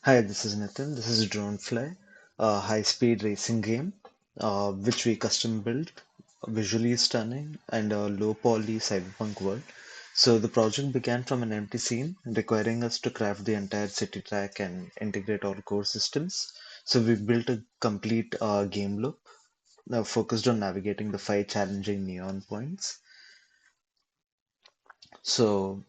Hi, this is Nitin. This is Dronefly, a high-speed racing game, which we custom built, visually stunning, and a low-poly cyberpunk world. So the project began from an empty scene, requiring us to craft the entire city track and integrate all core systems. So we built a complete game loop, focused on navigating the five challenging neon points. So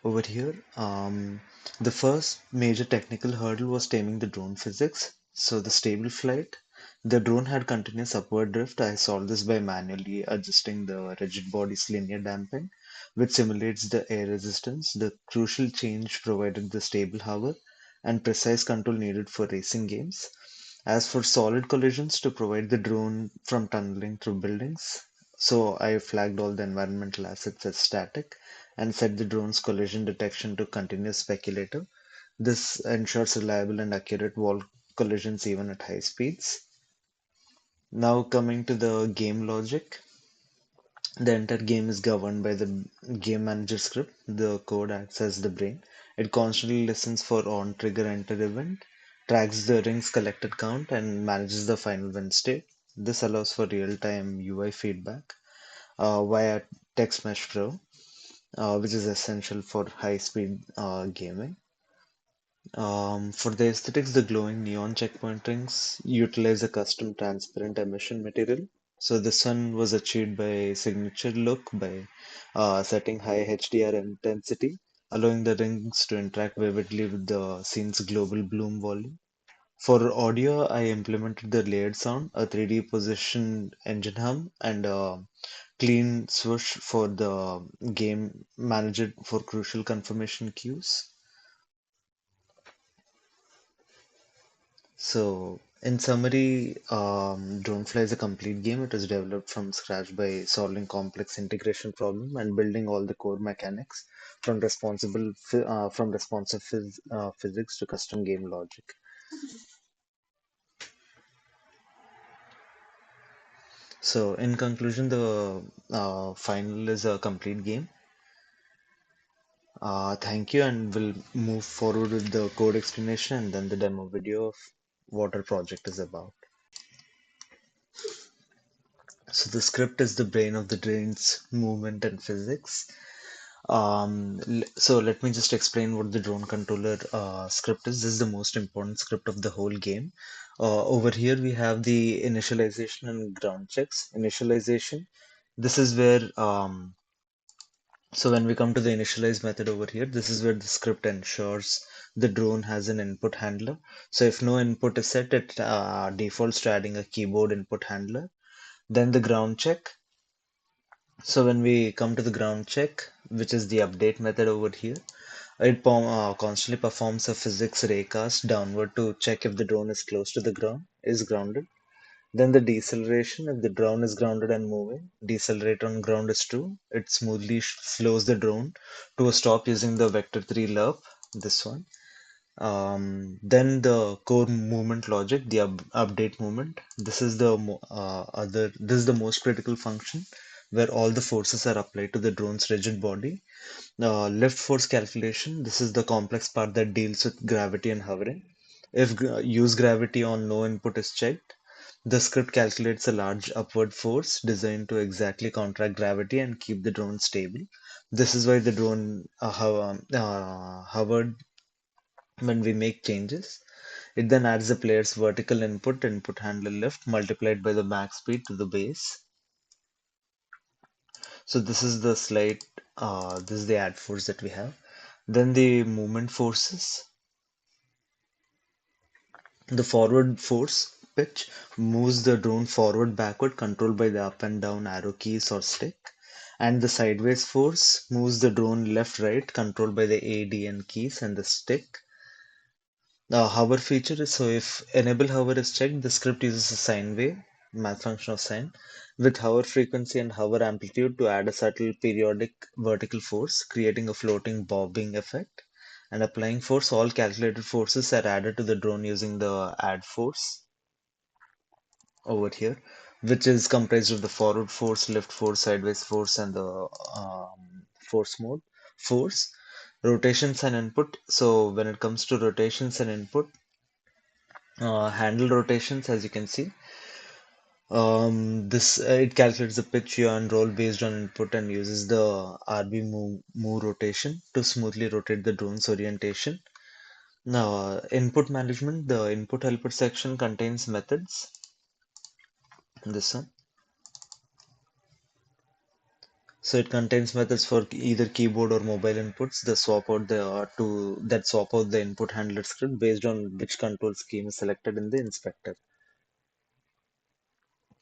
over here, the first major technical hurdle was taming the drone physics. So the stable flight, the drone had continuous upward drift. I solved this by manually adjusting the rigid body's linear damping, which simulates the air resistance. The crucial change provided the stable hover and precise control needed for racing games. As for solid collisions to provide the drone from tunneling through buildings, so I flagged all the environmental assets as static and set the drone's collision detection to continuous speculative. This ensures reliable and accurate wall collisions even at high speeds. Now coming to the game logic, the entire game is governed by the game manager script. The code acts as the brain. It constantly listens for on trigger enter event, tracks the rings collected count, and manages the final win state. This allows for real-time UI feedback via Text Mesh Pro, which is essential for high-speed gaming. For the aesthetics, the glowing neon checkpoint rings utilize a custom transparent emission material. So this one was achieved by signature look by setting high HDR intensity, allowing the rings to interact vividly with the scene's global bloom volume. For audio, I implemented the layered sound, a 3D position engine hum, and a clean swoosh for the game manager for crucial confirmation cues. So, in summary, Dronefly is a complete game. It was developed from scratch by solving complex integration problem and building all the core mechanics from responsive physics to custom game logic. So, in conclusion, the final is a complete game. Thank you, and we'll move forward with the code explanation and then the demo video of what our project is about. So, the script is the brain of the brain's movement and physics. So let me just explain what the drone controller script is. This is the most important script of the whole game. Over here we have the initialization and ground checks. Initialization. This is where so when we come to the initialize method over here, this is where the script ensures the drone has an input handler. So if no input is set, it defaults to adding a keyboard input handler. Then the ground check. So when we come to the ground check, which is the update method over here, it constantly performs a physics raycast downward to check if the drone is close to the ground, is grounded. Then the deceleration, if the drone is grounded and moving, decelerate on ground is true. It smoothly slows the drone to a stop using the vector 3 lerp, this one. Then the core movement logic, the update movement. This is the this is the most critical function where all the forces are applied to the drone's rigid body. Lift force calculation. This is the complex part that deals with gravity and hovering. If use gravity on no input is checked, the script calculates a large upward force designed to exactly counteract gravity and keep the drone stable. This is why the drone hovered when we make changes. It then adds the player's vertical input handler lift multiplied by the max speed to the base. So this is the slide, this is the add force that we have. Then the movement forces. The forward force pitch moves the drone forward backward controlled by the up and down arrow keys or stick. And the sideways force moves the drone left right controlled by the A, D, and keys and the stick. The hover feature is so if enable hover is checked, the script uses a sine wave, math function of sine, with hover frequency and hover amplitude to add a subtle periodic vertical force, creating a floating bobbing effect. And applying force, all calculated forces are added to the drone using the add force over here, which is comprised of the forward force, left force, sideways force, and the force mode. force, rotations and input. So when it comes to rotations and input, handle rotations, as you can see, this it calculates the pitch, yaw, and roll based on input and uses the RB move rotation to smoothly rotate the drone's orientation. Now, input management, the input helper section contains methods. This one. So it contains methods for either keyboard or mobile inputs. The swap out the to that swap out the input handler script based on which control scheme is selected in the inspector.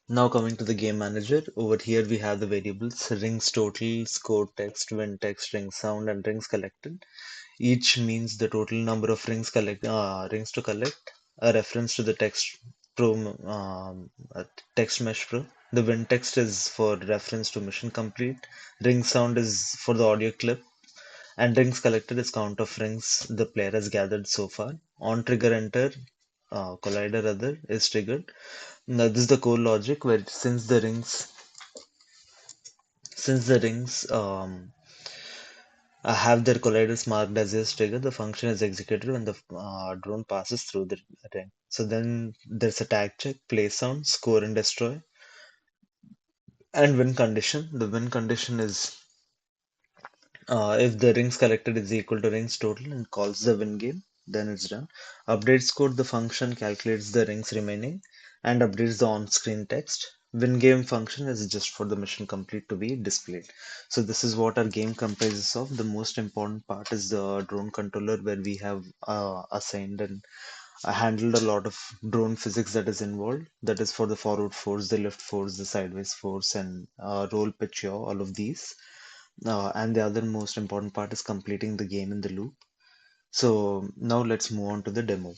Now coming to the game manager, over here we have the variables rings total, score text, win text, ring sound, and rings collected. Each means the total number of rings to collect. A reference to the text mesh pro. The win text is for reference to mission complete. Ring sound is for the audio clip, and rings collected is count of rings the player has gathered so far. On trigger enter, collider other is triggered. Now this is the core logic where since the rings have their colliders marked as yes trigger, the function is executed when the drone passes through the ring. So then there's a tag check, play sound, score and destroy, and win condition. The win condition is if the rings collected is equal to rings total and calls the win game, then it's done. Updates code, the function calculates the rings remaining and updates the on-screen text. Win game function is just for the mission complete to be displayed. So this is what our game comprises of. The most important part is the drone controller where we have assigned and handled a lot of drone physics that is involved. That is for the forward force, the left force, the sideways force, and roll pitch yaw, all of these. And the other most important part is completing the game in the loop. So now let's move on to the demo.